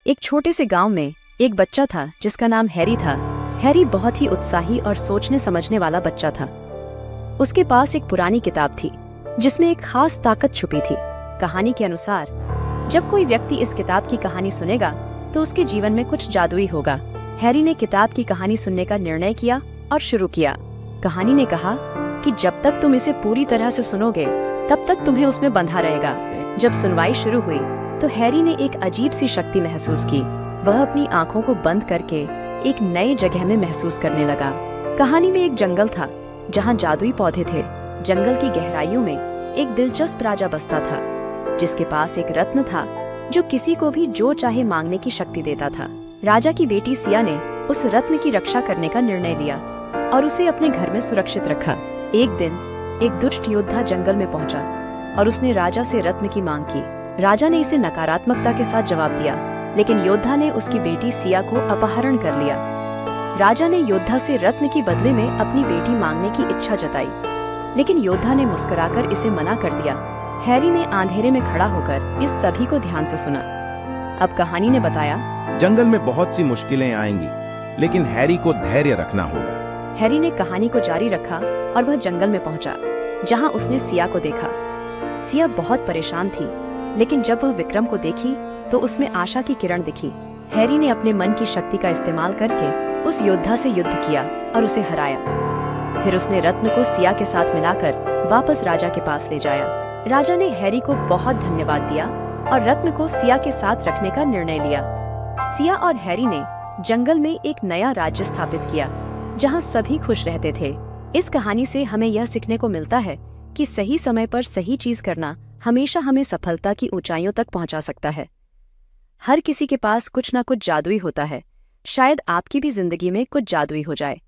एक छोटे से गांव में एक बच्चा था जिसका नाम हैरी था। हैरी बहुत ही उत्साही और सोचने समझने वाला बच्चा था। उसके पास एक पुरानी किताब थी जिसमें एक खास ताकत छुपी थी। कहानी के अनुसार जब कोई व्यक्ति इस किताब की कहानी सुनेगा तो उसके जीवन में कुछ जादुई होगा। हैरी ने किताब की कहानी सुनने का निर्णय किया और शुरू किया। कहानी ने कहा कि जब तक तुम इसे पूरी तरह से सुनोगे तब तक तुम्हें उसमें बंधा रहेगा। जब सुनवाई शुरू हुई तो हैरी ने एक अजीब सी शक्ति महसूस की। वह अपनी आंखों को बंद करके एक नए जगह में महसूस करने लगा। कहानी में एक जंगल था जहां जादुई पौधे थे। जंगल की गहराइयों में एक दिलचस्प राजा बसता था जिसके पास एक रत्न था जो किसी को भी जो चाहे मांगने की शक्ति देता था। राजा की बेटी सिया ने उस रत्न की रक्षा करने का निर्णय लिया और उसे अपने घर में सुरक्षित रखा। एक दिन एक दुष्ट योद्धा जंगल में पहुंचा और उसने राजा से रत्न की मांग की। राजा ने इसे नकारात्मकता के साथ जवाब दिया, लेकिन योद्धा ने उसकी बेटी सिया को अपहरण कर लिया। राजा ने योद्धा से रत्न की बदले में अपनी बेटी मांगने की इच्छा जताई, लेकिन योद्धा ने मुस्कुराकर इसे मना कर दिया। हैरी ने अंधेरे में खड़ा होकर इस सभी को ध्यान से सुना। अब कहानी ने बताया, जंगल में बहुत सी मुश्किलें आएंगी, लेकिन हैरी को धैर्य रखना होगा। हैरी ने कहानी को जारी रखा और वह जंगल में पहुंचा जहां उसने सिया को देखा। सिया बहुत परेशान थी, लेकिन जब वह विक्रम को देखी तो उसमें आशा की किरण दिखी। हैरी ने अपने मन की शक्ति का इस्तेमाल करके उस योद्धा से युद्ध किया और उसे हराया। फिर उसने रत्न को सिया के साथ मिलाकर वापस राजा के पास ले जाया। राजा ने हैरी को बहुत धन्यवाद दिया और रत्न को सिया के साथ रखने का निर्णय लिया। सिया और हैरी ने जंगल में एक नया राज्य स्थापित किया जहां सभी खुश रहते थे। इस कहानी से हमें यह सीखने को मिलता है कि सही समय पर सही चीज करना हमेशा हमें सफलता की ऊंचाइयों तक पहुंचा सकता है। हर किसी के पास कुछ ना कुछ जादुई होता है। शायद आपकी भी जिंदगी में कुछ जादुई हो जाए।